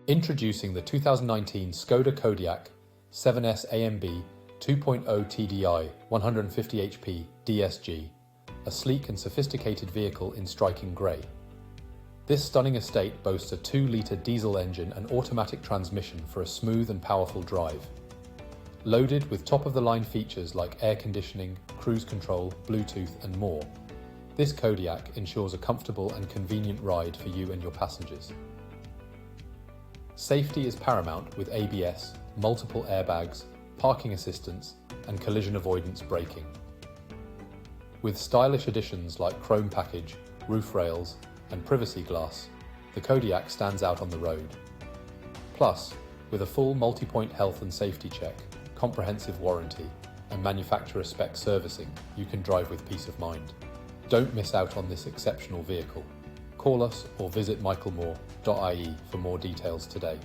Introducing the 2019 Skoda Kodiaq 7S AMB 2.0tdi 150HP DSG, a sleek and sophisticated vehicle in striking grey. This stunning estate boasts a 2-litre diesel engine and automatic transmission for a smooth and powerful drive. Loaded with top-of-the-line features like air conditioning, cruise control, Bluetooth and more, this Kodiaq ensures a comfortable and convenient ride for you and your passengers. Safety is paramount with ABS, multiple airbags, parking assistance and collision avoidance braking. With stylish additions like chrome package, roof rails and privacy glass, the Kodiaq stands out on the road. Plus, with a full multi-point health and safety check, comprehensive warranty and manufacturer-spec servicing, you can drive with peace of mind. Don't miss out on this exceptional vehicle. Call us or visit michaelmoore.ie for more details today.